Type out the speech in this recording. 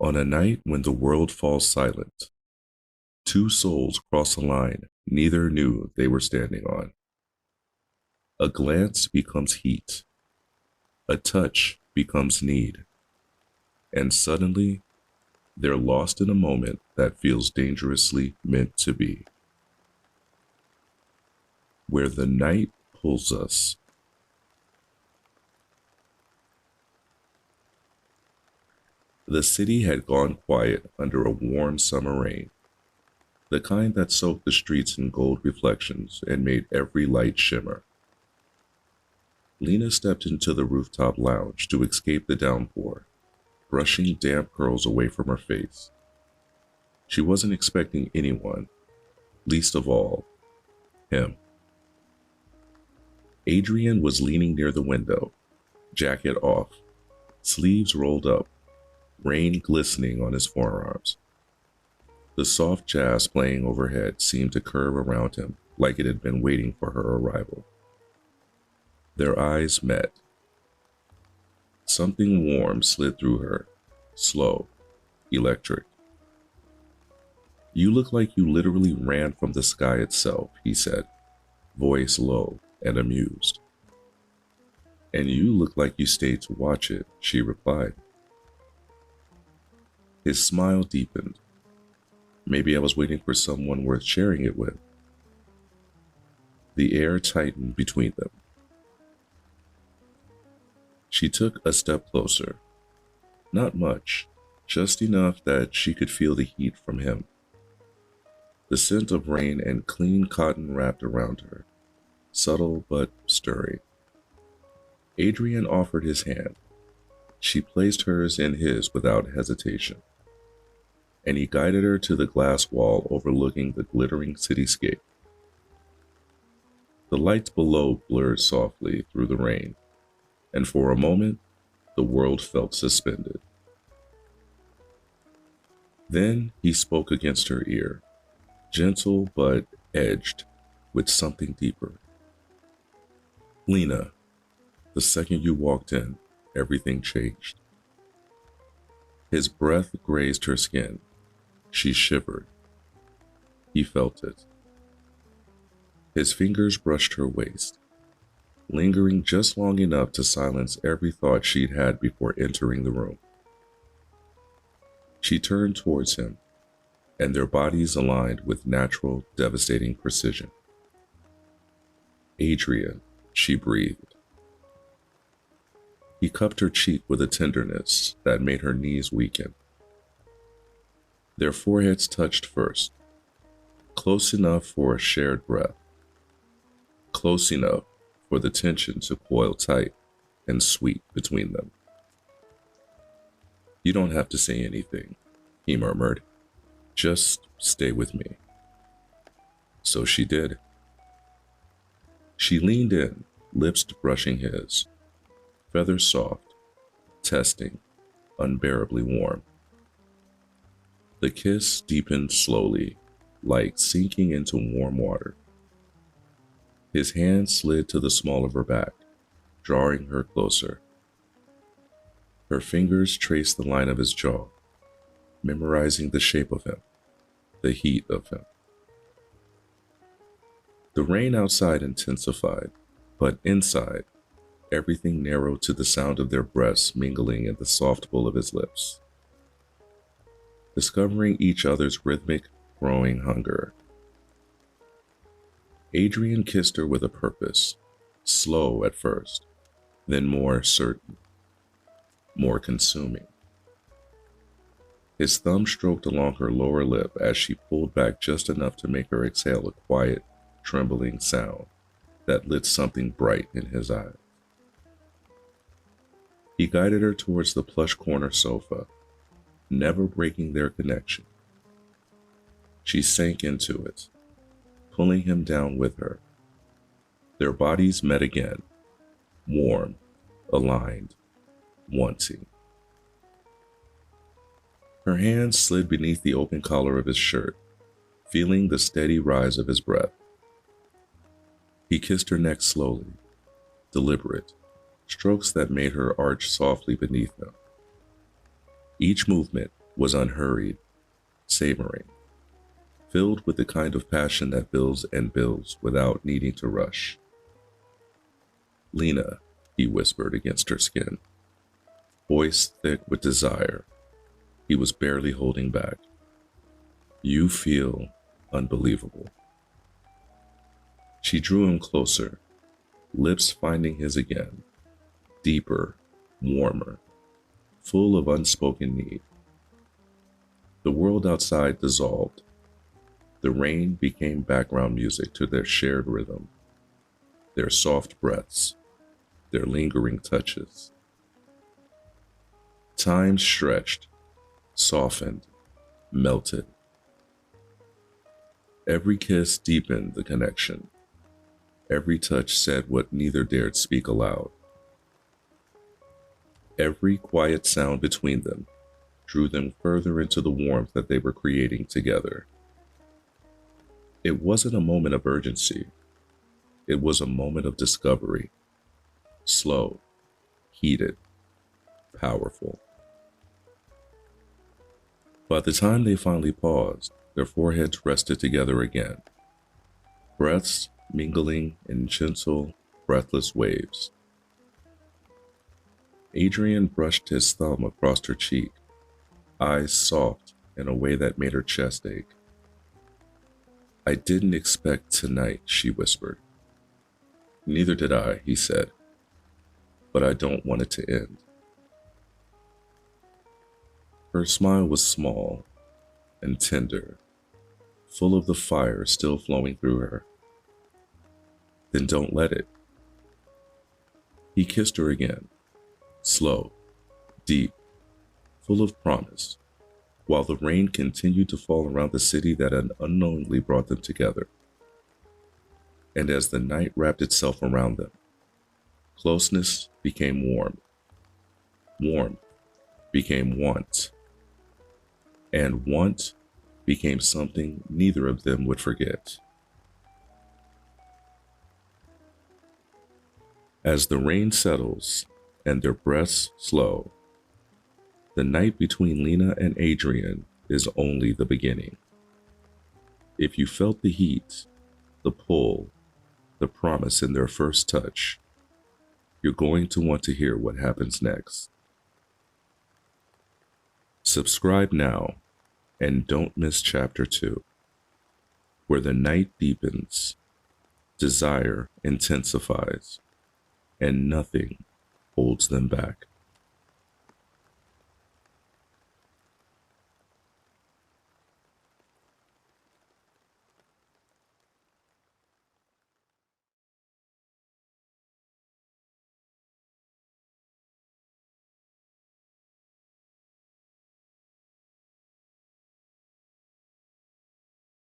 On a night when the world falls silent, two souls cross a line neither knew they were standing on. A glance becomes heat, a touch becomes need, and suddenly they're lost in a moment that feels dangerously meant to be. Where the night pulls us. The city had gone quiet under a warm summer rain, the kind that soaked the streets in gold reflections and made every light shimmer. Lena stepped into the rooftop lounge to escape the downpour, brushing damp curls away from her face. She wasn't expecting anyone, least of all, him. Adrian was leaning near the window, jacket off, sleeves rolled up, rain glistening on his forearms. The soft jazz playing overhead seemed to curve around him like it had been waiting for her arrival. Their eyes met. Something warm slid through her, slow, electric. "You look like you literally ran from the sky itself," he said, voice low and amused. "And you look like you stayed to watch it," she replied. His smile deepened. "Maybe I was waiting for someone worth sharing it with." The air tightened between them. She took a step closer. Not much, just enough that she could feel the heat from him. The scent of rain and clean cotton wrapped around her, subtle but stirring. Adrian offered his hand. She placed hers in his without hesitation, and he guided her to the glass wall overlooking the glittering cityscape. The lights below blurred softly through the rain, and for a moment, the world felt suspended. Then he spoke against her ear, gentle but edged with something deeper. "Lena, the second you walked in, everything changed." His breath grazed her skin. She shivered. He felt it. His fingers brushed her waist, lingering just long enough to silence every thought she'd had before entering the room. She turned towards him, and their bodies aligned with natural, devastating precision. "Adrian," she breathed. He cupped her cheek with a tenderness that made her knees weaken. Their foreheads touched first, close enough for a shared breath, close enough for the tension to coil tight and sweet between them. "You don't have to say anything," he murmured. "Just stay with me." So she did. She leaned in, lips brushing his, feathers soft, testing, unbearably warm. The kiss deepened slowly, like sinking into warm water. His hand slid to the small of her back, drawing her closer. Her fingers traced the line of his jaw, memorizing the shape of him, the heat of him. The rain outside intensified, but inside, everything narrowed to the sound of their breaths mingling in the soft pull of his lips. Discovering each other's rhythmic, growing hunger. Adrian kissed her with a purpose, slow at first, then more certain, more consuming. His thumb stroked along her lower lip as she pulled back just enough to make her exhale a quiet, trembling sound that lit something bright in his eyes. He guided her towards the plush corner sofa, never breaking their connection. She sank into it, pulling him down with her. Their bodies met again, warm, aligned, wanting. Her hands slid beneath the open collar of his shirt, feeling the steady rise of his breath. He kissed her neck slowly, deliberate, strokes that made her arch softly beneath him. Each movement was unhurried, savoring, filled with the kind of passion that builds and builds without needing to rush. Lena, he whispered against her skin, voice thick with desire. He was barely holding back. You feel unbelievable. She drew him closer, lips finding his again, deeper, warmer, full of unspoken need. The world outside dissolved. The rain became background music to their shared rhythm, their soft breaths, their lingering touches. Time stretched, softened, melted. Every kiss deepened the connection. Every touch said what neither dared speak aloud. Every quiet sound between them drew them further into the warmth that they were creating together. It wasn't a moment of urgency. It was a moment of discovery. Slow, heated, powerful. By the time they finally paused, their foreheads rested together again, breaths mingling in gentle, breathless waves. Adrian brushed his thumb across her cheek, eyes soft in a way that made her chest ache. I didn't expect tonight, she whispered. Neither did I, he said, but I don't want it to end. Her smile was small and tender, full of the fire still flowing through her. Then don't let it. He kissed her again, slow, deep, full of promise, while the rain continued to fall around the city that had unknowingly brought them together. And as the night wrapped itself around them, closeness became warm. Warmth became want. And want became something neither of them would forget. As the rain settles and their breaths slow, the night between Lena and Adrian is only the beginning. If you felt the heat, the pull, the promise in their first touch, you're going to want to hear what happens next. Subscribe now and don't miss Chapter 2, where the night deepens, desire intensifies, and nothing holds them back.